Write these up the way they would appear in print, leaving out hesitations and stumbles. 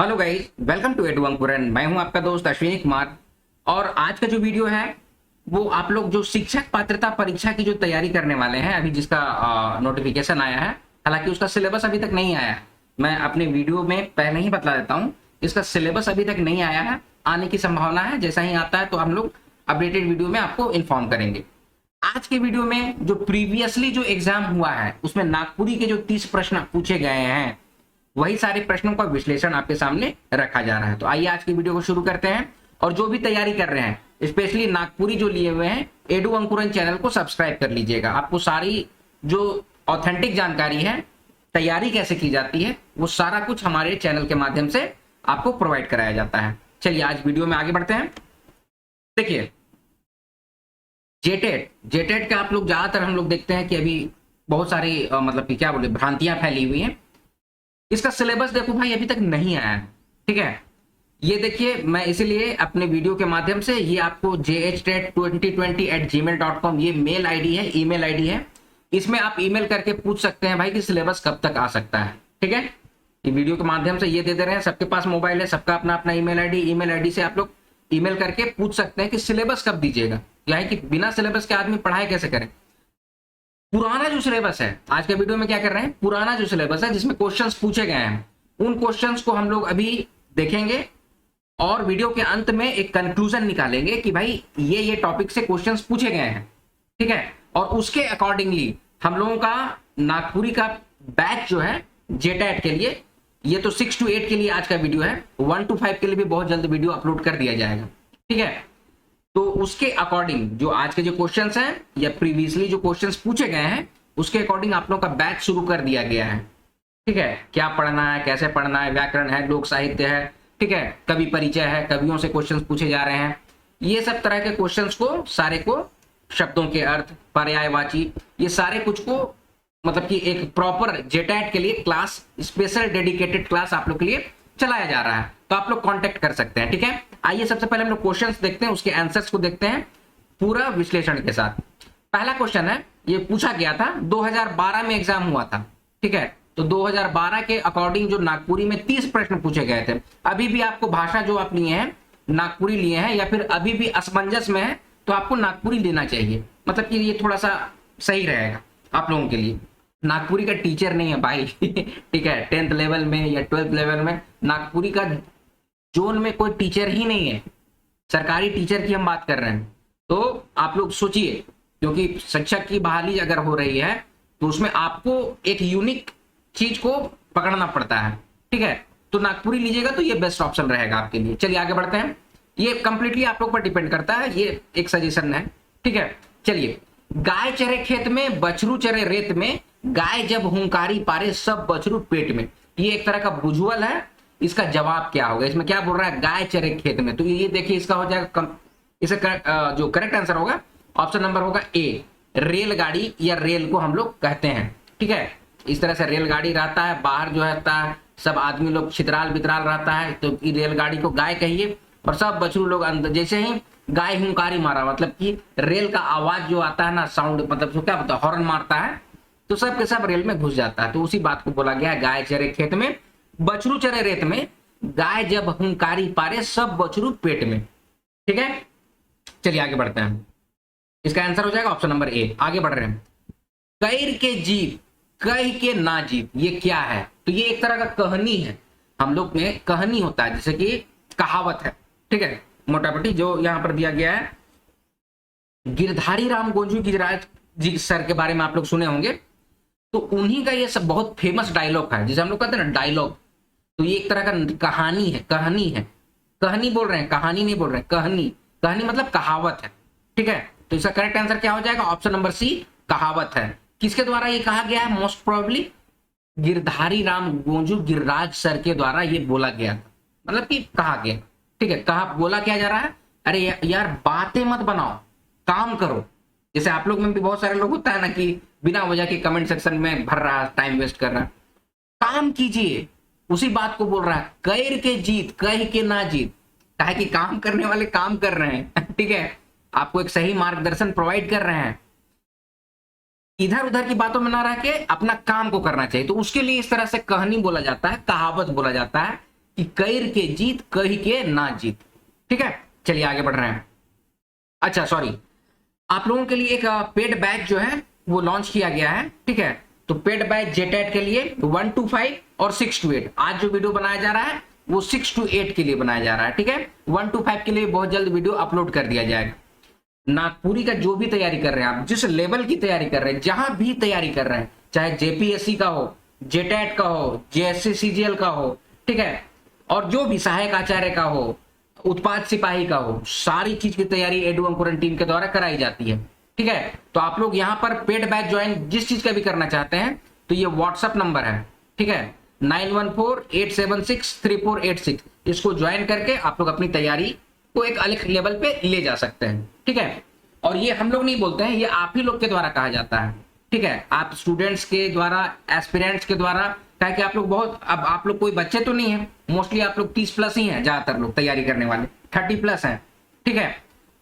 Hello guys, welcome to Edu Ankuran. मैं हूं आपका दोस्त अश्विनी कुमार। और आज का जो वीडियो है वो आप लोग जो शिक्षक पात्रता परीक्षा की जो तैयारी करने वाले हैं, अभी जिसका नोटिफिकेशन आया है, हालांकि उसका सिलेबस अभी तक नहीं आया है। मैं अपने वीडियो में पहले ही बता देता हूं, इसका सिलेबस अभी तक नहीं आया है, आने की संभावना है। जैसा ही आता है तो हम लोग अपडेटेड वीडियो में आपको इन्फॉर्म करेंगे। आज के वीडियो में जो प्रीवियसली जो एग्जाम हुआ है उसमें नागपुरी के जो 30 प्रश्न पूछे गए हैं, वही सारे प्रश्नों का विश्लेषण आपके सामने रखा जा रहा है। तो आइए आज की वीडियो को शुरू करते हैं। और जो भी तैयारी कर रहे हैं, स्पेशली नागपुरी जो लिए हुए हैं, एडू अंकुरन चैनल को सब्सक्राइब कर लीजिएगा। आपको सारी जो ऑथेंटिक जानकारी है, तैयारी कैसे की जाती है, वो सारा कुछ हमारे चैनल के माध्यम से आपको प्रोवाइड कराया जाता है। चलिए आज वीडियो में आगे बढ़ते हैं। देखिए, जेटेट का आप लोग ज्यादातर हम लोग देखते हैं कि अभी बहुत सारी मतलब कि क्या बोले भ्रांतियां फैली हुई हैं। इसका सिलेबस देखो भाई, अभी तक नहीं आया है। ठीक है, ये देखिए, मैं इसीलिए अपने वीडियो के माध्यम से ये आपको jhtet2020@gmail.com ये मेल आईडी है, ईमेल आईडी है। इसमें आप ईमेल करके पूछ सकते हैं भाई कि सिलेबस कब तक आ सकता है। ठीक है, ये वीडियो के माध्यम से ये दे रहे हैं, सबके पास मोबाइल है, सबका अपना अपना ईमेल आईडी से आप लोग ईमेल करके पूछ सकते हैं कि सिलेबस कब दीजिएगा। क्या है कि बिना सिलेबस के आदमी पढ़ाई कैसे करें। पुराना जो सिलेबस है, आज के वीडियो में क्या कर रहे हैं, पुराना जो सिलेबस है जिसमें क्वेश्चंस पूछे गए हैं, उन क्वेश्चंस को हम लोग अभी देखेंगे और वीडियो के अंत में एक कंक्लूजन निकालेंगे कि भाई ये टॉपिक से क्वेश्चंस पूछे गए हैं। ठीक है, और उसके अकॉर्डिंगली हम लोगों का नागपुरी का बैच जो है जेटेट के लिए, ये तो 6 to 8 के लिए आज का वीडियो है, 1 to 5 के लिए भी बहुत जल्द वीडियो अपलोड कर दिया जाएगा। ठीक है, तो उसके अकॉर्डिंग जो आज के जो क्वेश्चंस हैं या प्रीवियसली जो क्वेश्चंस पूछे गए हैं, उसके अकॉर्डिंग आप लोगों का बैच शुरू कर दिया गया है। ठीक है, क्या पढ़ना है, कैसे पढ़ना है, व्याकरण है, लोक साहित्य है, ठीक है, कवि परिचय है, कवियों से क्वेश्चंस पूछे जा रहे हैं। ये सब तरह के क्वेश्चंस को, सारे को, शब्दों के अर्थ, पर्यायवाची, ये सारे कुछ को मतलब कि एक प्रॉपर जेटेट के लिए क्लास, स्पेशल डेडिकेटेड क्लास आप लोग के लिए चलाया जा रहा है। तो आप लोग कांटेक्ट कर सकते हैं। ठीक है, आइए सबसे पहले हम लोग क्वेश्चंस देखते हैं, उसके आंसर्स को देखते हैं पूरा विश्लेषण के साथ। पहला क्वेश्चन है, ये पूछा गया था 2012 में एग्जाम हुआ था। ठीक है, तो 2012 के अकॉर्डिंग जो नागपुरी में 30 प्रश्न पूछे गए थे। अभी भी आपको भाषा जो आप लिए हैं, नागपुरी लिए हैं, या फिर अभी भी असमंजस में है, तो आपको नागपुरी लेना चाहिए। मतलब कि ये थोड़ा सा सही रहेगा आप लोगों के लिए। नागपुरी का टीचर नहीं है भाई। ठीक है, 10th लेवल में या 12th लेवल में नागपुरी का जोन में कोई टीचर ही नहीं है। सरकारी टीचर की हम बात कर रहे हैं। तो आप लोग सोचिए, क्योंकि शिक्षक की बहाली अगर हो रही है तो उसमें आपको एक यूनिक चीज को पकड़ना पड़ता है। ठीक है, तो नागपुरी लीजिएगा तो ये बेस्ट ऑप्शन रहेगा आपके लिए। चलिए आगे बढ़ते हैं, ये कंप्लीटली आप लोग पर डिपेंड करता है, ये एक सजेशन है। ठीक है, चलिए, गाय चरे खेत में बछरू चरे रेत में, गाय जब हुंकारी पारे सब बछरू पेट में। ये एक तरह का बुझुअल है। इसका जवाब क्या होगा, इसमें क्या बोल रहा है, गाय चरे खेत में। तो ये देखिए, इसका हो जाएगा इसका जो करेक्ट आंसर होगा, ऑप्शन नंबर होगा ए, रेलगाड़ी या रेल को हम लोग कहते हैं। ठीक है, इस तरह से रेलगाड़ी रहता है, बाहर जो रहता है सब आदमी लोग छितराल बितराल रहता है, तो रेलगाड़ी को गाय कहिए। और सब बछरू लोग अंदर, जैसे ही गाय हुंकारी मारा, मतलब कि रेल का आवाज जो आता है ना, साउंड, मतलब जो क्या होता है, हॉर्न मारता है, तो सब के सब रेल में घुस जाता है। तो उसी बात को बोला गया है, गाय चरे खेत में बछरू चरे रेत में, गाय जब हुंकारी पारे सब बछरू पेट में। ठीक है, चलिए आगे बढ़ते हैं। इसका आंसर हो जाएगा ऑप्शन नंबर ए। आगे बढ़ रहे हैं, कैर के जीत कह के ना जीत, ये क्या है। तो ये एक तरह का कहानी है, हम लोग में कहानी होता है, जैसे कि कहावत है। ठीक है, मोटा मोटी जो यहाँ पर दिया गया है, गिरधारी राम गोंजू गिरिराज जी सर के बारे में आप लोग सुने होंगे। तो उन्हीं का ये सब बहुत फेमस डायलॉग है, जिसे हम लोग कहते हैं ना डायलॉग। तो ये एक तरह का कहानी है, कहानी बोल रहे हैं, कहानी नहीं बोल रहे हैं, कहानी मतलब कहावत है। ठीक है, तो इसका करेक्ट आंसर क्या हो जाएगा, ऑप्शन नंबर सी, कहावत है। किसके द्वारा ये कहा गया है, most probably Girdhari Ram Gonju Giriraj sir के द्वारा ये बोला गया था, मतलब कि कहा गया। ठीक है, कहा बोला क्या जा रहा है, अरे यार बातें मत बनाओ, काम करो। जैसे आप लोग में भी बहुत सारे लोग होता है ना कि बिना वजह के कमेंट सेक्शन में भर रहा है, टाइम वेस्ट कर रहा है। काम कीजिए, उसी बात को बोल रहा है, कैर के जीत कह के ना जीत। कहा कि काम करने वाले काम कर रहे हैं। ठीक है, आपको एक सही मार्गदर्शन प्रोवाइड कर रहे हैं, इधर उधर की बातों में ना रह के अपना काम को करना चाहिए। तो उसके लिए इस तरह से कहानी बोला जाता है, कहावत बोला जाता है कि कैर के जीत कही के ना जीत। ठीक है, चलिए आगे बढ़ रहे हैं। अच्छा सॉरी, आप लोगों के लिए एक पेड बैच जो है वो लॉन्च किया गया है। ठीक है, तो पेड बैच जेटेट के लिए 1 to 5 और 6 to 8, आज जो वीडियो बनाया जा रहा है वो 6 to 8 के लिए बनाया जा रहा है। ठीक है, 1 to 5 के लिए बहुत जल्द वीडियो अपलोड कर दिया जाएगा। नागपुरी का जो भी तैयारी कर रहे हैं आप, जिस लेवल की तैयारी कर रहे हैं, जहां भी तैयारी कर रहे हैं, चाहे जेपीएससी का हो, जेटेट का हो, जेएससी सीजीएल का हो, ठीक है, और जो भी सहायक आचार्य का हो, उत्पाद सिपाही का हो, सारी चीज की तैयारी एडू अंकुरन टीम के द्वारा कराई जाती है। ठीक है, तो आप लोग यहाँ पर पेड बैच ज्वाइन जिस चीज का भी करना चाहते हैं तो ये व्हाट्सएप नंबर है। ठीक है, 9148763486, इसको ज्वाइन करके आप लोग अपनी तैयारी को एक अलग लेवल पे ले जा सकते हैं। ठीक है, और ये हम लोग नहीं बोलते हैं, ये आप ही लोग के द्वारा कहा जाता है। ठीक है, आप स्टूडेंट्स के द्वारा, एस्पिरेंट्स के द्वारा, क्या कि आप लोग बहुत, अब आप लोग कोई बच्चे तो नहीं है, मोस्टली आप लोग 30+ ही हैं, ज्यादातर लोग तैयारी करने वाले 30+ हैं। ठीक है,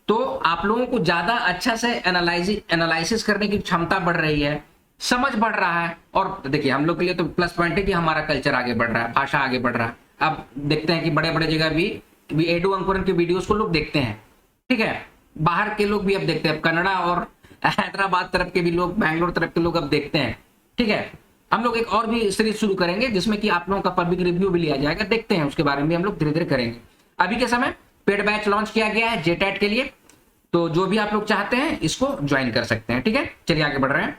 तो आप लोगों को ज्यादा अच्छा से एनालिसिस करने की क्षमता बढ़ रही है, समझ बढ़ रहा है। और देखिए हम लोग के लिए तो प्लस पॉइंट है कि हमारा कल्चर आगे बढ़ रहा है, भाषा आगे बढ़ रहा है। अब देखते हैं कि बड़े बड़े जगह भी एडू अंकुरन के वीडियोस को लोग देखते हैं। ठीक है, बाहर के लोग भी अब देखते हैं, कन्नड़ा और हैदराबाद तरफ के भी लोग, बैंगलोर तरफ के लोग अब देखते हैं। ठीक है, हम लोग एक और भी सीरीज शुरू करेंगे जिसमें कि आप लोगों का पब्लिक रिव्यू भी लिया जाएगा, देखते हैं उसके बारे में हम लोग धीरे धीरे करेंगे। अभी के समय पेड बैच लॉन्च किया गया है जेटेट के लिए, तो जो भी आप लोग चाहते हैं इसको ज्वाइन कर सकते हैं। ठीक है, चलिए आगे बढ़ रहे हैं।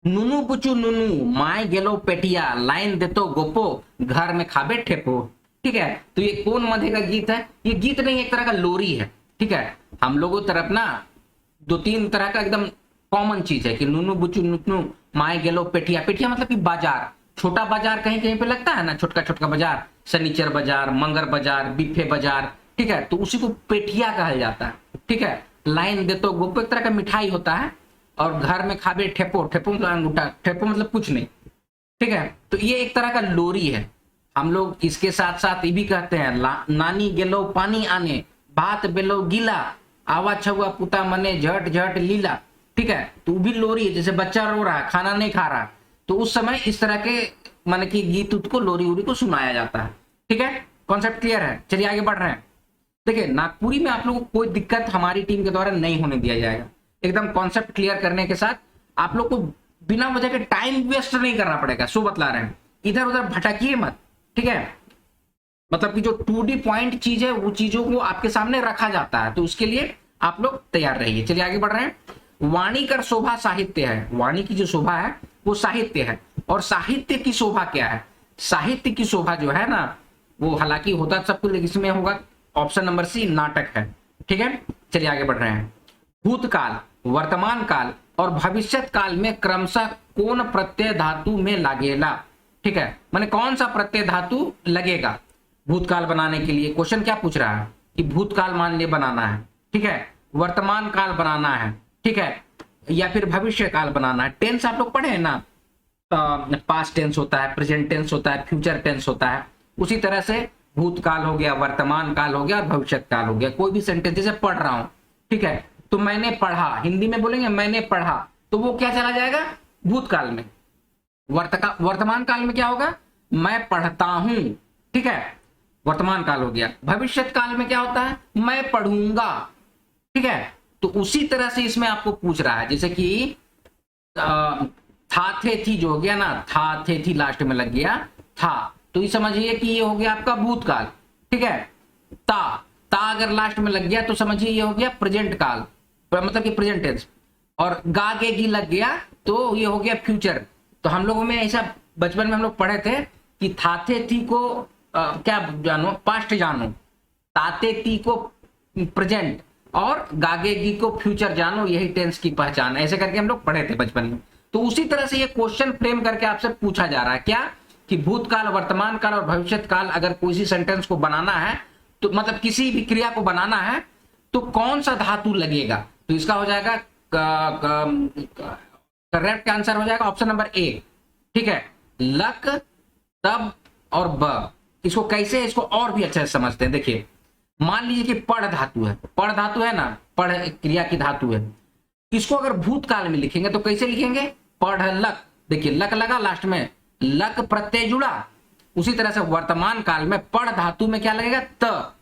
नुनु पुचू नुनु माय गेलो पेटिया लाइन देतो गोपो घर में खाबे ठेपो। ठीक है, तो ये कौन मधे का गीत है? ये गीत नहीं, एक तरह का लोरी है। ठीक है, हम लोगों तरफ ना 2-3 तरह का एकदम कॉमन चीज है कि नुनु बुचू नुनु माय गेलो पेटिया। पेटिया मतलब कि बाजार, छोटा बाजार कहीं कहीं पे लगता है ना, छोटका छोटका बाजार, शनिचर बाजार, मंगर बाजार, बिफे बाजार। ठीक है, तो उसी को पेटिया कहा जाता है। ठीक है, लाइन दे तो गोपो एक तरह का मिठाई होता है, और घर में खाबे ठेपो, ठेपो मतलब अंगूठा, ठेपो मतलब कुछ नहीं। ठीक है, तो ये एक तरह का लोरी है। हम लोग इसके साथ साथ ये भी कहते हैं नानी गेलो पानी आने, भात बेलो गीला, आवा छुआ पुता मने झट झट लीला। ठीक है, तो भी लोरी है, जैसे बच्चा रो रहा है, खाना नहीं खा रहा, तो उस समय इस तरह के माने कि गीत उत को, लोरी उरी को सुनाया जाता है। ठीक है, कॉन्सेप्ट क्लियर है? चलिए आगे बढ़ रहे हैं। देखिए नागपुरी में आप लोगों को कोई दिक्कत हमारी टीम के द्वारा नहीं होने दिया जाएगा। एकदम कॉन्सेप्ट क्लियर करने के साथ आप लोग को बिना वजह के टाइम वेस्ट नहीं करना पड़ेगा। सो बतला रहे हैं, इधर उधर भटकिए मत। ठीक है, मतलब कि जो 2D पॉइंट चीज है वो चीजों को आपके सामने रखा जाता है, तो उसके लिए आप लोग तैयार रहिए। चलिए आगे बढ़ रहे हैं। वाणी कर शोभा साहित्य है, वाणी की जो शोभा है वो साहित्य है। और साहित्य की शोभा क्या है? साहित्य की शोभा जो है ना, वो हालांकि होता सब कुछ, लेकिन इसमें होगा ऑप्शन नंबर सी, नाटक है। ठीक है, चलिए आगे बढ़ रहे हैं। भूतकाल, वर्तमान काल और भविष्यत काल में क्रमशः कौन प्रत्यय धातु में लागेला? ठीक है, माने कौन सा प्रत्यय धातु लगेगा भूतकाल बनाने के लिए? क्वेश्चन क्या पूछ रहा है कि भूतकाल मान लिए बनाना है, ठीक है, वर्तमान काल बनाना है, ठीक है, या फिर भविष्य काल बनाना है। टेंस आप लोग पढ़े हैं ना, पास्ट टेंस होता है, प्रेजेंट टेंस होता है, फ्यूचर टेंस होता है। उसी तरह से भूतकाल हो गया, वर्तमान काल हो गया और भविष्य काल हो गया। कोई भी सेंटेंस जैसे पढ़ रहा हूं, ठीक है, तो मैंने पढ़ा, हिंदी में बोलेंगे मैंने पढ़ा, तो वो क्या चला जाएगा भूतकाल में। वर्तमान काल में क्या होगा? मैं पढ़ता हूं, ठीक है, वर्तमान काल हो गया। भविष्य काल में क्या होता है? मैं पढ़ूंगा, ठीक है। तो उसी तरह से इसमें आपको पूछ रहा है, जैसे कि था थे थी जो हो गया ना, था थे थी लास्ट में लग गया था, तो ये समझिए कि ये हो गया आपका भूतकाल, ठीक है। ता अगर लास्ट में लग गया तो समझिए ये हो गया प्रेजेंट काल, मतलब कि प्रेजेंट टेंस। और गा गे गी लग गया तो ये हो गया फ्यूचर। तो हम लोगों में ऐसा बचपन में हम लोग पढ़े थे कि थाथे थी को क्या जानो, पास्ट जानो, ताते ती को प्रेजेंट और गागेगी को फ्यूचर जानो, यही टेंस की पहचान है। ऐसे करके हम लोग पढ़े थे बचपन में। तो उसी तरह से ये क्वेश्चन फ्रेम करके आपसे पूछा जा रहा है क्या, कि भूतकाल, वर्तमान काल और भविष्य काल अगर कोई सेंटेंस को बनाना है, तो मतलब किसी भी क्रिया को बनाना है, तो कौन सा धातु लगेगा? तो इसका हो जाएगा करेक्ट आंसर हो जाएगा ऑप्शन नंबर ए, ठीक है, लक, तब और ब। इसको कैसे, इसको और भी अच्छे से समझते हैं। देखिए मान लीजिए कि पढ़ धातु है, पढ़ धातु है ना, पढ़ क्रिया की धातु है। इसको अगर भूतकाल में लिखेंगे तो कैसे लिखेंगे? पढ़ लक, देखिए लक लगा लास्ट में, लक प्रत्यय जुड़ा, उसी तरह से वर्तमान काल में पढ़ धातु में क्या लगेगा, त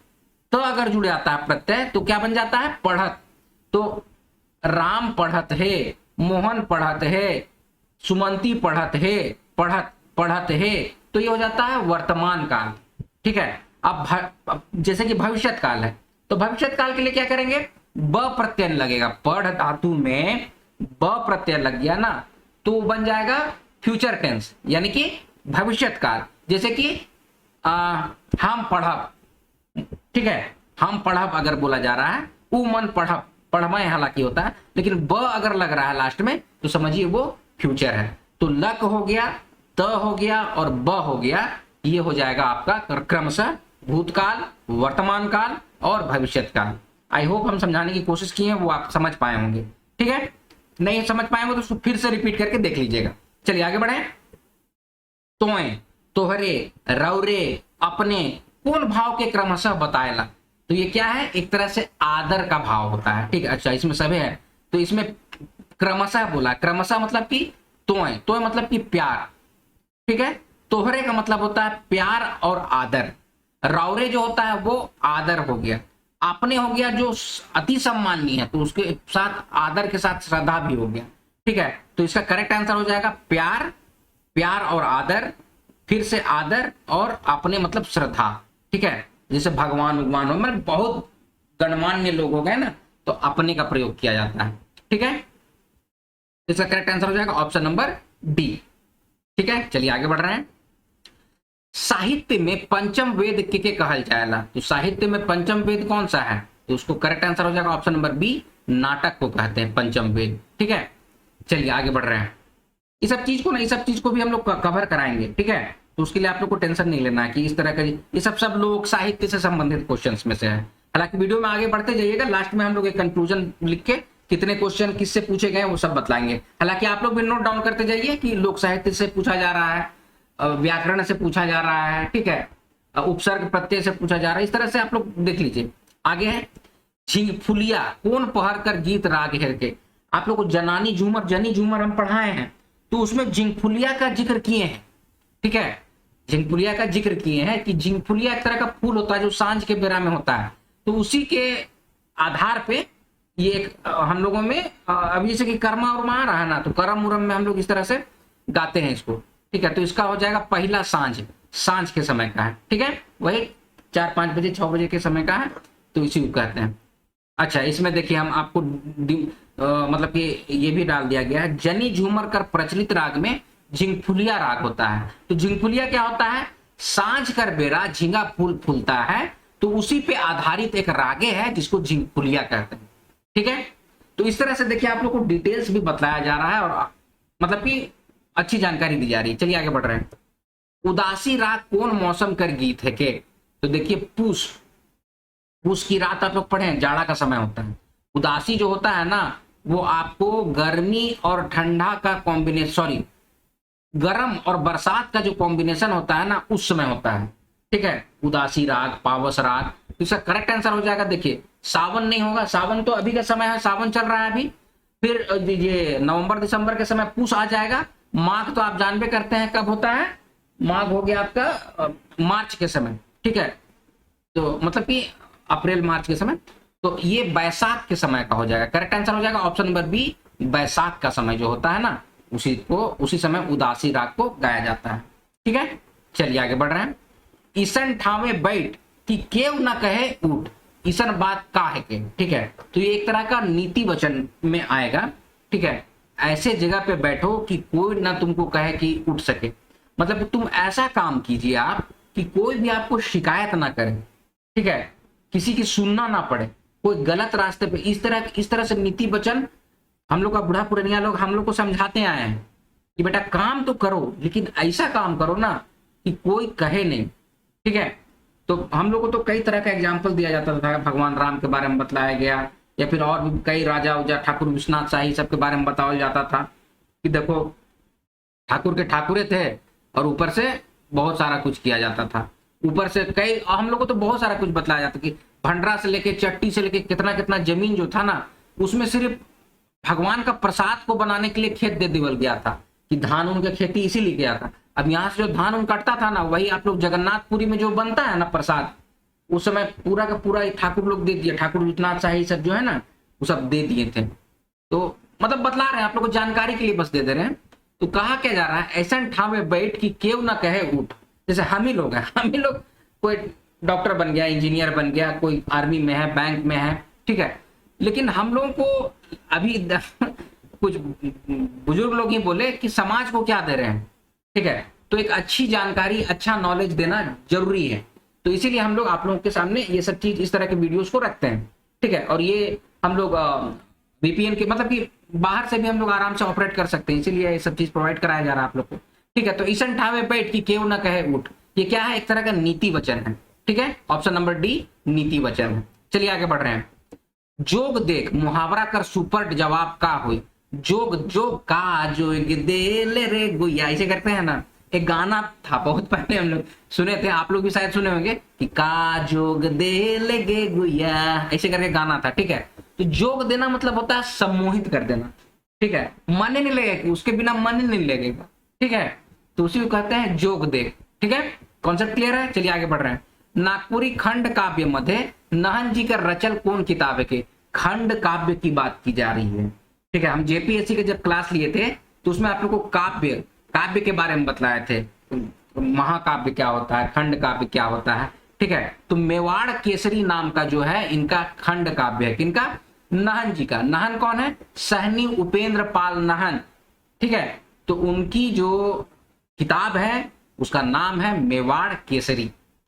अगर जुड़ जाता है प्रत्यय तो क्या बन जाता है, पढ़त। तो राम पढ़त है, मोहन पढ़त है, सुमंती पढ़त है, पढ़त है, तो ये हो जाता है वर्तमान काल। ठीक है। अब जैसे कि भविष्यत काल है, तो भविष्यत काल के लिए क्या करेंगे, ब प्रत्यय लगेगा। पढ़ धातु में ब प्रत्यय लग गया ना, तो बन जाएगा फ्यूचर टेंस, यानी कि भविष्यत काल। जैसे कि हम पढ़ब, ठीक है, हम पढ़ब अगर बोला जा रहा है, उ मन पढ़ब, पढ़मय हालांकि होता है, लेकिन ब अगर लग रहा है लास्ट में तो समझिए वो फ्यूचर है। तो लक हो गया, त हो गया और ब हो गया, ये हो जाएगा आपका क्रमशः भूतकाल, वर्तमान काल और भविष्यत काल। आई होप हम समझाने की कोशिश की है, वो आप समझ पाए होंगे। ठीक है, नहीं समझ पाए हो तो फिर से रिपीट करके देख लीजिएगा। चलिए आगे बढ़े। तोय, तोहरे, रौरे, अपने, कौन भाव के क्रमशः बताएला, तो ये क्या है, एक तरह से आदर का भाव होता है। ठीक है, अच्छा इसमें सभी है, तो इसमें क्रमशः बोला, क्रमशः मतलब कि तोय, तोय मतलब कि प्यार। ठीक है, तोहरे का मतलब होता है प्यार और आदर, रौरे जो होता है वो आदर हो गया, अपने हो गया जो अति सम्माननीय है, तो उसके साथ आदर के साथ श्रद्धा भी हो गया। ठीक है, तो इसका करेक्ट आंसर हो जाएगा प्यार, प्यार और आदर, फिर से आदर और अपने मतलब श्रद्धा। ठीक है, जैसे भगवान हो, मतलब बहुत गणमान्य लोग हो गए ना, तो अपने का प्रयोग किया जाता है। ठीक है, इसका करेक्ट आंसर हो जाएगा ऑप्शन नंबर डी। ठीक है, चलिए आगे बढ़ रहे हैं। साहित्य में पंचम वेद के कहल जाएला, तो साहित्य में पंचम वेद कौन सा है, तो उसको करेक्ट आंसर हो जाएगा ऑप्शन नंबर बी, नाटक को कहते हैं पंचम वेद। ठीक है, चलिए आगे बढ़ रहे हैं। इस सब चीज को भी हम लोग कवर कराएंगे। ठीक है, तो उसके लिए आप लोग को टेंशन नहीं लेना है कि इस तरह का, ये सब लोग साहित्य से संबंधित क्वेश्चंस में से है। हालांकि वीडियो में आगे बढ़ते जाइएगा, लास्ट में हम लोग एक कंक्लूजन लिख के कितने क्वेश्चन किससे पूछे गए वो सब बतलाएंगे। हालांकि आप लोग भी नोट डाउन करते जाइए कि लोक साहित्य से पूछा जा रहा है, व्याकरण से पूछा जा रहा है, ठीक है, उपसर्ग प्रत्यय से पूछा जा रहा है, इस तरह से आप लोग देख लीजिए। आगे है झिंगफुलिया, कौन पहर कर गीत राग हेर के, आप लोग को जनानी झूमर, जनी झूमर हम पढ़ाए हैं, तो उसमें झिंगफुलिया का जिक्र किए हैं। ठीक है, झिंगफुलिया का जिक्र किए हैं कि झिंगफुलिया एक तरह का फूल होता है जो सांझ के बेरा में होता है, तो उसी के आधार पे ये एक हम लोगों में अभी जैसे कि कर्मा उर्मा आ रहा है ना, तो कर्म उर्म में हम लोग इस तरह से गाते हैं इसको। ठीक है, तो इसका हो जाएगा पहला सांझ के समय का है। ठीक है, वही 4-5 बजे 6 बजे के समय का है, तो इसी को कहते हैं। अच्छा, इसमें देखिए हम आपको मतलब कि ये भी डाल दिया गया है, जनी झूमर कर प्रचलित राग में झिंगफुलिया राग होता है। तो झिंगफुलिया क्या होता है, सांझ कर बेरा झिंगा फूल फूलता है, तो उसी पे आधारित एक रागे है जिसको झिंगफुलिया कहते हैं। ठीक है, तो इस तरह से देखिए आप लोग को डिटेल्स भी बताया जा रहा है और मतलब कि अच्छी जानकारी दी जा रही है। चलिए आगे बढ़ रहे हैं। उदासी रात कौन मौसम कर गीत है के, तो देखिए पूस की रात आप लोग पढ़े, जाड़ा का समय होता है। उदासी जो होता है ना, वो आपको गर्मी और ठंडा का कॉम्बिनेशन, सॉरी गर्म और बरसात का जो कॉम्बिनेशन होता है ना, उस समय होता है। ठीक है, उदासी राग, पावस राग, तो इसका करेक्ट आंसर हो जाएगा, देखिए सावन नहीं होगा, सावन तो अभी का समय है, सावन चल रहा है अभी, फिर ये नवंबर दिसंबर के समय पूस आ जाएगा। माघ तो आप जानबे करते हैं कब होता है, माघ हो गया आपका मार्च के समय। ठीक है, तो मतलब कि अप्रैल मार्च के समय, तो ये बैसाख के समय का हो जाएगा। करेक्ट आंसर हो जाएगा ऑप्शन नंबर बी, बैसाख का समय जो होता है ना, उसी समय उदासी राग को गाया जाता है। ठीक है, चलिए आगे बढ़ रहे हैं। ईसन ठावे बैठ कि केव ना कहे उठ, ईसन बात का है के। ठीक है, तो ये एक तरह का नीति वचन में आएगा। ठीक है, ऐसे जगह पे बैठो कि कोई ना तुमको कहे कि उठ सके, मतलब तुम ऐसा काम कीजिए आप कि कोई भी आपको शिकायत ना करे। ठीक है, किसी की सुनना ना पड़े, कोई गलत रास्ते पे, इस तरह से नीति वचन हम लोग का बूढ़ा पुरानिया लोग हम लोग को समझाते आए हैं कि बेटा काम तो करो, लेकिन ऐसा काम करो ना कि कोई कहे नहीं। ठीक है, तो हम लोग को तो कई तरह का एग्जाम्पल दिया जाता था, भगवान राम के बारे में बतलाया गया, या फिर और भी कई राजा उजा ठाकुर विश्वनाथ शाही सबके बारे में बताया जाता था कि देखो ठाकुर के ठाकुरे थे और ऊपर से बहुत सारा कुछ किया जाता था। ऊपर से कई हम लोग को तो बहुत सारा कुछ बताया जाता कि भंडरा से लेके चट्टी से लेके कितना कितना जमीन जो था ना, उसमें सिर्फ भगवान का प्रसाद को बनाने के लिए खेत दे दिया गया था कि धान उनका खेती इसीलिए किया था। अब यहाँ से जो धान उन कटता था ना, वही आप लोग जगन्नाथपुरी में जो बनता है ना प्रसाद, उस समय पूरा का पूरा ठाकुर लोग दे दिए, ठाकुर विश्वनाथ शाही सब जो है ना वो सब दे दिए थे। तो मतलब बतला रहे हैं आप लोग को जानकारी के लिए, बस दे दे रहे हैं। तो कहा क्या जा रहा है, ऐसा ठावे बैठ कि केव ना कहे उठ। जैसे हम ही लोग हैं, हम ही लोग, कोई डॉक्टर बन गया, इंजीनियर बन गया, कोई आर्मी में है, बैंक में है, ठीक है, लेकिन हम लोगों को अभी कुछ बुजुर्ग लोग ही बोले कि समाज को क्या दे रहे हैं, ठीक है। तो एक अच्छी जानकारी, अच्छा नॉलेज देना जरूरी है। तो इसीलिए हम लोग आप लोगों के सामने ये सब चीज, इस तरह के वीडियोस को रखते हैं, ठीक है। और ये हम लोग वीपीएन के मतलब कि बाहर से भी हम लोग आराम से ऑपरेट कर सकते हैं, इसीलिए ये सब चीज प्रोवाइड कराया जा रहा है आप लोग को, ठीक है। तो ईसन ठावे बैठ कि केव ना कहे उठ, ये क्या है, एक तरह का नीति वचन है, ठीक है। ऑप्शन नंबर डी नीति वचन है। चलिए आगे बढ़ रहे हैं। जोग देख मुहावरा कर सुपर जवाब का हुई, जोग जोग का जोग दे ले रे गुया, ऐसे करते हैं ना। एक गाना था बहुत पहले, हम लोग सुने थे, आप लोग भी शायद सुने होंगे कि का जोग दे ले गे गुया, ऐसे करके गाना था, ठीक है। तो जोग देना मतलब होता है सम्मोहित कर देना, ठीक है। मन नहीं लगेगा, उसके बिना मन ही नहीं लगेगा, ठीक है। तो उसी को कहते हैं जोग देख, ठीक है। कॉन्सेप्ट क्लियर है। चलिए आगे बढ़ रहे हैं। नागपुरी खंड काव्य मध्य नहन जी का रचल कौन किताब के, खंड काव्य की बात की जा रही है, ठीक है। हम जेपीएससी के जब क्लास लिए थे तो उसमें आप लोग को काव्य काव्य के बारे में बतलाए थे, महाकाव्य क्या होता है, खंड काव्य क्या होता है, ठीक है। तो मेवाड़ केसरी नाम का जो है इनका खंड काव्य है, किनका, नहन जी का। नहन कौन है, सहनी उपेंद्र पाल नहन, ठीक है। तो उनकी जो किताब है उसका नाम है मेवाड़ केसरी,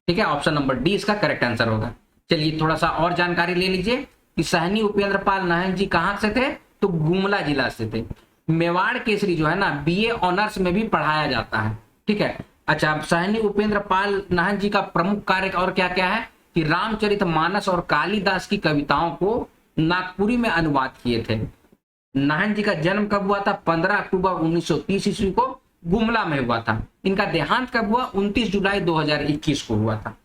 ठीक है। ऑप्शन नंबर डी इसका करेक्ट आंसर होगा। चलिए थोड़ा सा और जानकारी ले लीजिए कि सहनी उपेंद्र पाल नहन जी कहां से थे, तो गुमला जिला से थे। मेवाड़ केसरी जो है ना बीए ऑनर्स में भी पढ़ाया जाता है, ठीक है। अच्छा, सहनी उपेंद्र पाल नहन जी का प्रमुख कार्य और क्या क्या है कि रामचरितमानस और कालिदास की कविताओं को नागपुरी में अनुवाद किए थे। नहन जी का जन्म कब हुआ था, 15 अक्टूबर 1930 ईस्वी को गुमला में हुआ था। इनका देहांत कब हुआ, 29 जुलाई 2021 को हुआ था।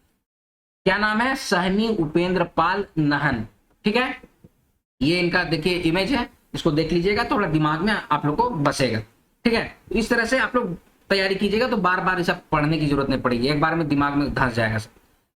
क्या नाम है, सहनी उपेंद्र पाल नहन, ठीक है। ये इनका देखिए इमेज है, इसको देख लीजिएगा, थोड़ा दिमाग में आप लोग को बसेगा, ठीक है। इस तरह से आप लोग तैयारी कीजिएगा तो बार बार सब पढ़ने की जरूरत नहीं पड़ेगी, एक बार में दिमाग में धंस जाएगा सब।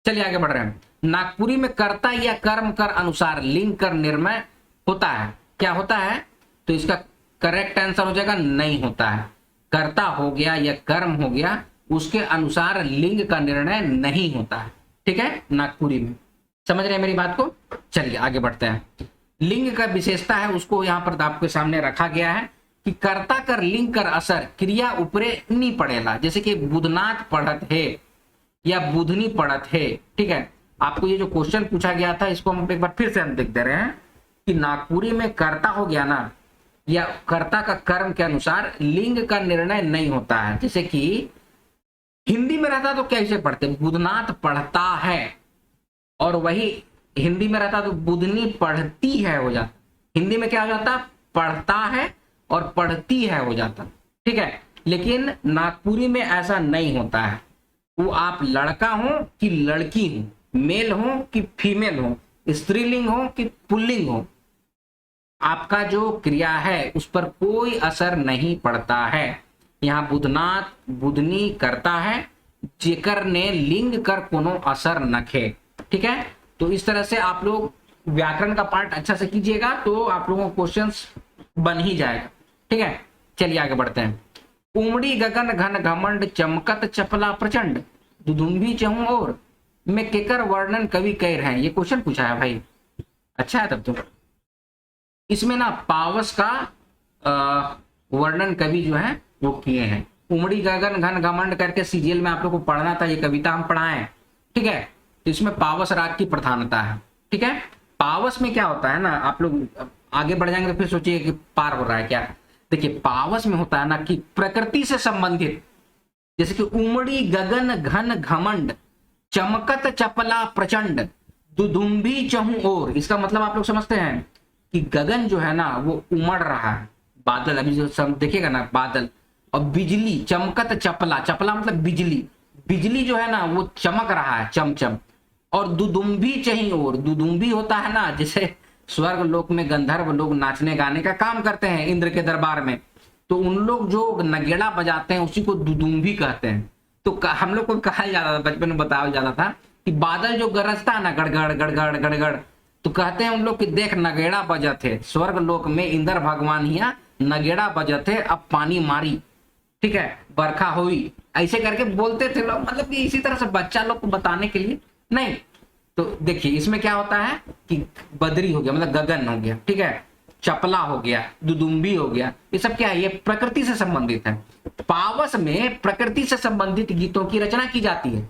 चलिए आगे बढ़ रहे हैं। नागपुरी में कर्ता या कर्म कर अनुसार लिंग कर निर्णय होता है, क्या होता है, तो इसका करेक्ट आंसर हो जाएगा नहीं होता है। कर्ता हो गया या कर्म हो गया, उसके अनुसार लिंग का निर्णय नहीं होता है, ठीक है, नागपुरी में। समझ रहे हैं मेरी बात को। चलिए आगे बढ़ते हैं। लिंग का विशेषता है उसको यहाँ पर आपके सामने रखा गया है कि कर्ता कर लिंग कर असर क्रिया उपरे नहीं पड़ेला, जैसे कि बुधनाथ पढ़त है या बुधनी पढ़त है, ठीक है। आपको ये जो क्वेश्चन पूछा गया था इसको हम एक बार फिर से हम देख दे रहे हैं कि नागपुरी में कर्ता हो गया ना, या कर्ता का कर्म के अनुसार लिंग का निर्णय नहीं होता है। जैसे कि हिंदी में रहता तो कैसे पढ़ते, बुधनाथ पढ़ता है, और वही हिंदी में रहता तो बुधनी पढ़ती है हो जाता। हिंदी में क्या हो जाता, पढ़ता है और पढ़ती है हो जाता, ठीक है। लेकिन नागपुरी में ऐसा नहीं होता है। वो आप लड़का हो कि लड़की हो, मेल हो कि फीमेल हो, स्त्रीलिंग हो कि पुल्लिंग हो, आपका जो क्रिया है उस पर कोई असर नहीं पड़ता है। यहाँ बुधनाथ बुधनी करता है, जेकर ने लिंग कर कोनो असर नखे, ठीक है। तो इस तरह से आप लोग व्याकरण का पार्ट अच्छा से कीजिएगा तो आप लोगों को क्वेश्चंस बन ही जाएगा, ठीक है। चलिए आगे बढ़ते हैं। उमड़ी गगन घन घमंड चमकत चपला प्रचंड दुधुम्बी चहु और में केकर वर्णन कवि कह रहे हैं, ये क्वेश्चन पूछा है भाई, अच्छा है तब तो। इसमें ना पावस का वर्णन कवि जो है वो किए हैं। उमड़ी गगन घन घमंड करके सीरियल में आप लोग को पढ़ना था, ये कविता हम पढ़ाएं, ठीक है। तो इसमें पावस राग की प्रधानता है, ठीक है। पावस में क्या होता है ना, आप लोग आगे बढ़ जाएंगे तो फिर सोचिए कि पार हो रहा है क्या। देखिए पावस में होता है ना कि प्रकृति से संबंधित, जैसे कि उमड़ी गगन घन घमंड चमकत चपला प्रचंड दुधुम्बी चहु ओर, इसका मतलब आप लोग समझते हैं कि गगन जो है ना वो उमड़ रहा है, बादल अभी जो देखिएगा ना बादल, और बिजली चमकत चपला, चपला मतलब बिजली, बिजली जो है ना वो चमक रहा है चमचम, और दुदुम्बी चही और, दुदुम्बी होता है ना जैसे स्वर्ग लोक में गंधर्व लोग नाचने गाने का काम करते हैं इंद्र के दरबार में, तो उन लोग जो नगेड़ा बजाते हैं उसी को दुदुम्बी कहते हैं। तो हम लोग को कहा जाता था, बचपन में बताया जाता था कि बादल जो गरजता है ना, गड़गड़ गड़गड़ गड़गड़, तो कहते हैं उन लोग कि देख नगेड़ा बजते स्वर्ग लोक में इंद्र भगवान हिया नगेड़ा बजते अब पानी मारी, ठीक है, बरखा हुई, ऐसे करके बोलते थे लोग, मतलब कि इसी तरह से बच्चा लोग को बताने के लिए नहीं। तो देखिए इसमें क्या होता है कि बदरी हो गया मतलब गगन हो गया, ठीक है, चपला हो गया, दुदुम्बी हो गया, ये सब क्या है, ये प्रकृति से संबंधित है। पावस में प्रकृति से संबंधित गीतों की रचना की जाती है।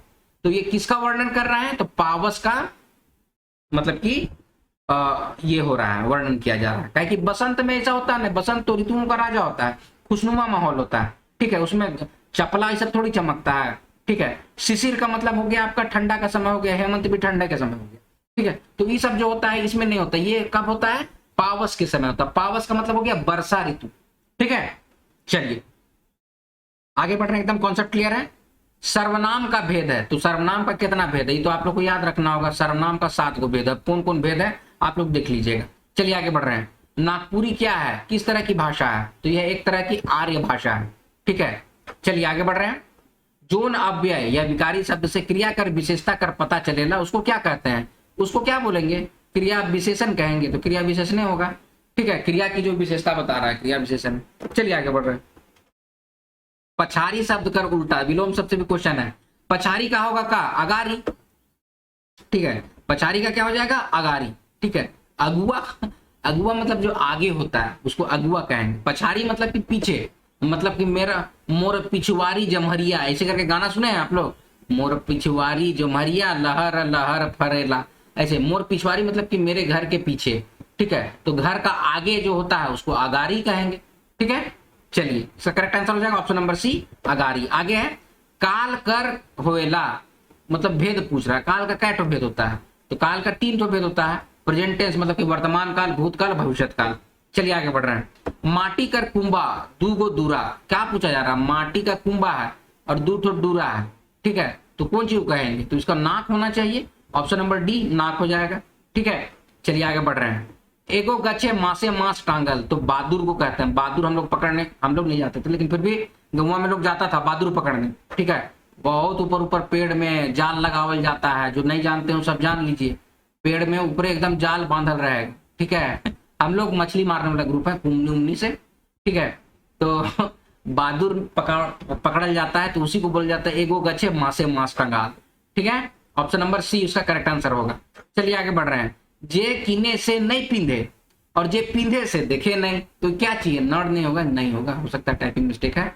तो ये किसका वर्णन कर रहा है, तो पावस का मतलब कि ये हो रहा है, वर्णन किया जा रहा है। क्या कि बसंत में ऐसा होता है ना, बसंत तो ऋतुओं का राजा होता है, खुशनुमा माहौल होता है, ठीक है, उसमें चपला ये सब थोड़ी चमकता है, ठीक है। शिशिर का मतलब हो गया आपका ठंडा का समय हो गया, हेमंत भी ठंडा का समय हो गया, ठीक है। तो ये सब जो होता है इसमें नहीं होता, ये कब होता है, पावस के समय होता है। पावस का मतलब हो गया वर्षा ऋतु, ठीक है। चलिए आगे बढ़ रहे हैं, एकदम कॉन्सेप्ट क्लियर है। सर्वनाम का भेद है, तो सर्वनाम का कितना भेद है ये तो आप लोग को याद रखना होगा। सर्वनाम का 7 गो भेद है, कौन कौन भेद है आप लोग देख लीजिएगा। चलिए आगे बढ़ रहे हैं। नागपुरी क्या है, किस तरह की भाषा है, तो यह एक तरह की आर्य भाषा है, ठीक है। चलिए आगे बढ़ रहे हैं। जोन अव्यय या विकारी शब्द से क्रिया कर विशेषता कर पता चलेला, उसको क्या कहते हैं, उसको क्या बोलेंगे, क्रिया विशेषण कहेंगे। तो क्रिया विशेषण होगा, ठीक है, क्रिया की जो विशेषता बता रहा है क्रिया विशेषण। चलिए आगे बढ़ रहे हैं। पछारी शब्द कर उल्टा, विलोम शब्द से भी क्वेश्चन है। पछारी का होगा का, अगारी, ठीक है, पछारी का क्या हो जाएगा, अगारी, ठीक है। अगुआ, अगुआ मतलब जो आगे होता है उसको अगुआ कहेंगे। पछारी मतलब कि पीछे, मतलब कि मेरा मोर पिछवारी जमहरिया, ऐसे करके गाना सुने हैं आप लोग, मोर पिछवारी जमहरिया लहर लहर फरेला, ऐसे मोर पिछवारी मतलब कि मेरे घर के पीछे, ठीक है। तो घर का आगे जो होता है उसको अगारी कहेंगे, ठीक है। चलिए इसका करेक्ट आंसर हो जाएगा ऑप्शन नंबर सी, अगारी। आगे है काल कर होएला, मतलब भेद पूछ रहा है। काल का क्या भेद होता है, तो काल का 3 भेद होता है। प्रेजेंट टेंस मतलब कि वर्तमान काल, भूतकाल, भविष्य काल। चलिए आगे बढ़ रहे हैं। माटी कर कुंबा दू गो दूरा, क्या पूछा जा रहा है, माटी का कुंबा है और 2 दूरा है, ठीक है। तो कौन चीज कहेंगे, तो इसका नाक होना चाहिए, ऑप्शन नंबर डी नाक हो जाएगा, ठीक है। चलिए आगे बढ़ रहे हैं। एगो गच्छे मासे मांस टांगल, तो बहादुर को कहते हैं। बहादुर हम लोग पकड़ने, हम लोग नहीं जाते थे लेकिन फिर भी गौवा में लोग जाता था बहादुर पकड़ने, ठीक है। बहुत ऊपर ऊपर पेड़ में जाल लगावल जाता है, जो नहीं जानते हो सब जान लीजिए, पेड़ में ऊपर एकदम जाल बांधल रहेगा, ठीक है। हम लोग मछली मारने वाला ग्रुप है, कुमनी उमनी से, ठीक है। तो बहादुर पकड़ल जाता है, तो उसी को बोला जाता है एगो गच्छे मासे मांस टांगाल, ठीक है। ऑप्शन नंबर सी उसका करेक्ट आंसर होगा। चलिए आगे बढ़ रहे हैं। जे किने से नहीं पिंधे और जे पिंधे से देखे नहीं, तो क्या चाहिए, नड़ नहीं होगा, नहीं होगा, हो सकता है टाइपिंग मिस्टेक है,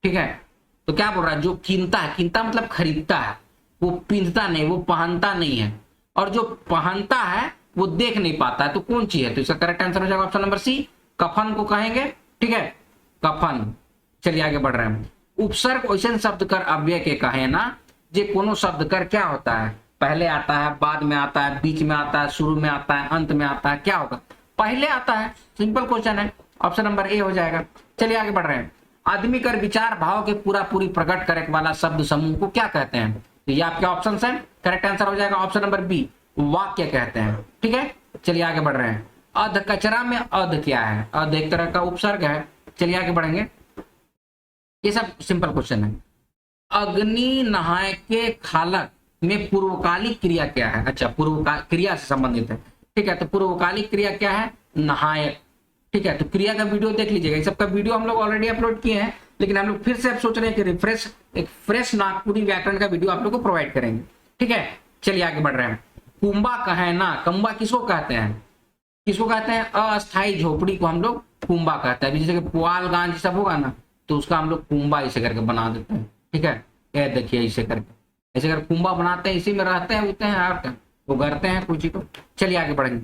ठीक है। तो क्या बोल रहा है, जो कीनता है, कीनता मतलब खरीदता है, वो पिंधता नहीं, वो पहनता नहीं है, और जो पहनता है वो देख नहीं पाता है, तो कौन चीज है, तो इसका करेक्ट आंसर हो जाएगा ऑप्शन नंबर सी, कफन को कहेंगे, ठीक है, कफन। चलिए आगे बढ़ रहे हैं। उपसर्ग वैसे शब्द कर अव्यय के कहे ना, जे कोनो शब्द कर क्या होता है, पहले आता है, बाद में आता है, बीच में आता है, शुरू में आता है, अंत में आता है, क्या होगा, पहले आता है। सिंपल क्वेश्चन है, ऑप्शन नंबर ए हो जाएगा। चलिए आगे बढ़ रहे हैं। आदमी कर विचार भाव के पूरा पूरी प्रकट करे वाला शब्द समूह को क्या कहते हैं, तो ये आपके ऑप्शन है, करेक्ट आंसर हो जाएगा ऑप्शन नंबर बी, वाक्य कहते हैं, ठीक है। चलिए आगे बढ़ रहे हैं। अध कचरा में अध क्या है, अध एक तरह का उपसर्ग है। चलिए आगे बढ़ेंगे, ये सब सिंपल क्वेश्चन है। अग्नि नहाय के खालक में पूर्वकालिक क्रिया क्या है, अच्छा पूर्व क्रिया से संबंधित है, ठीक है। तो पूर्वकालिक क्रिया क्या है, नहायक, ठीक है। तो क्रिया का वीडियो देख लीजिएगा, इस सबका वीडियो हम लोग ऑलरेडी अपलोड किए हैं, लेकिन हम लोग फिर से अब सोच रहे हैं कि रिफ्रेश एक फ्रेश नागपुरी व्याकरण का वीडियो आप लोग को प्रोवाइड करेंगे, ठीक है। चलिए आगे बढ़ रहे हैं। कुंबा कहे ना, कुंबा किसको कहते हैं, किसको कहते हैं, अस्थायी झोपड़ी को हम लोग कुंबा कहते हैं। जैसे कि पुआल गांज सब होगा ना, तो उसका हम लोग कुंबा ऐसे करके बना देते हैं, ठीक है। ये देखिए ऐसे करके, ऐसे करके कुंबा बनाते हैं, इसी में रहते हैं, उगते हैं और वो करते हैं कुछ को। चलिए आगे बढ़ेंगे।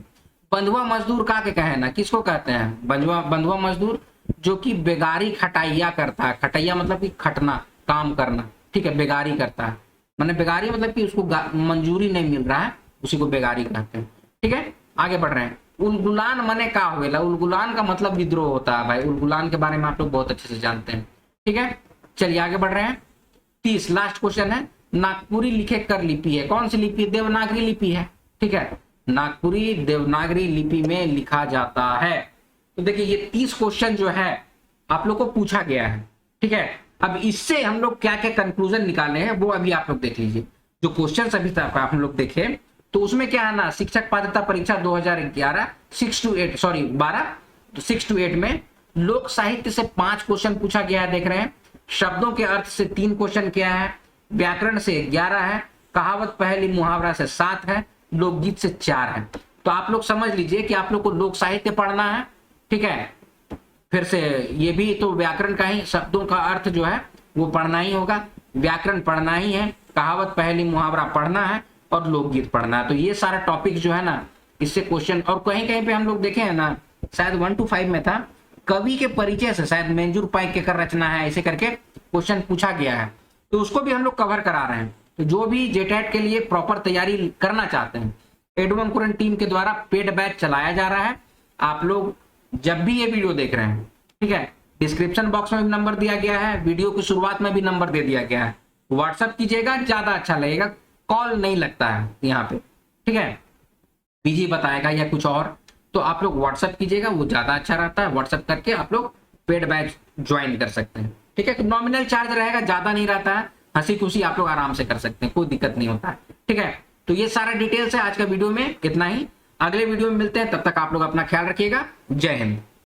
बंधुआ मजदूर का के कहे ना, किसको कहते हैं, बंधुआ मजदूर जो कि बेगारी खटाइया करता है। खटाइया मतलब कि खटना, काम करना, ठीक है, बेगारी करता है, मैंने बेगारी मतलब कि उसको मंजूरी नहीं मिल रहा है, उसी को बेगारी कहते हैं, ठीक है। आगे बढ़ रहे हैं। उलगुलान मने का होगा, उलगुलान का मतलब विद्रोह होता है भाई, उलगुलान के बारे में आप लोग बहुत अच्छे से जानते हैं, ठीक है। चलिए आगे बढ़ रहे हैं। 30 लास्ट क्वेश्चन है। नागपुरी लिखे कर लिपि है, कौन सी लिपि है, देवनागरी लिपि है, ठीक है। नागपुरी देवनागरी लिपि में लिखा जाता है। तो देखिए ये 30 क्वेश्चन जो है आप लोग को पूछा गया है। ठीक है, अब इससे हम लोग क्या क्या कंक्लूजन निकाले हैं वो अभी आप लोग देख लीजिए। जो क्वेश्चन अभी तक हम लोग देखे तो उसमें क्या है ना, शिक्षक पात्रता परीक्षा 2011 6 to 8 सॉरी 12 तो 6 to 8 में लोक साहित्य से 5 क्वेश्चन पूछा गया है, देख रहे हैं। शब्दों के अर्थ से 3 क्वेश्चन किया है, व्याकरण से 11 है, कहावत पहेली मुहावरा से 7 है, लोकगीत से 4 है। तो आप लोग समझ लीजिए कि आप लोग को लोक साहित्य पढ़ना है। ठीक है, फिर से ये भी तो व्याकरण का ही, शब्दों का अर्थ जो है वो पढ़ना ही होगा, व्याकरण पढ़ना ही है, कहावत पहेली मुहावरा पढ़ना है और लोकगीत पढ़ना है। तो ये सारा टॉपिक जो है ना, इससे क्वेश्चन, और कहीं कहीं पे हम लोग देखे हैं ना, शायद 1 to 5 में था, कवि के परिचय से शायद मंजूर पाइक के कर रचना है ऐसे करके क्वेश्चन पूछा गया है, तो उसको भी हम लोग कवर करा रहे हैं। तो जो भी जेटेट के लिए प्रॉपर तैयारी करना चाहते हैं, एडवन कुरन टीम के द्वारा पेड बैच चलाया जा रहा है। आप लोग जब भी ये वीडियो देख रहे हैं, ठीक है, डिस्क्रिप्शन बॉक्स में भी नंबर दिया गया है, वीडियो की शुरुआत में भी नंबर दे दिया गया है, व्हाट्सअप कीजिएगा, ज्यादा अच्छा लगेगा, कॉल नहीं लगता है यहाँ पे। ठीक है, पीजी बताएगा या कुछ और, तो आप लोग व्हाट्सअप कीजिएगा, वो ज्यादा अच्छा रहता है। व्हाट्सअप करके आप लोग पेड बैच ज्वाइन कर सकते हैं। ठीक है, नॉमिनल चार्ज रहेगा, ज्यादा नहीं रहता है, हंसी खुशी आप लोग आराम से कर सकते हैं, कोई दिक्कत नहीं होता है। ठीक है, तो ये सारा डिटेल्स है आज का वीडियो में, इतना ही। अगले वीडियो में मिलते हैं, तब तक आप लोग अपना ख्याल रखिएगा। जय हिंद।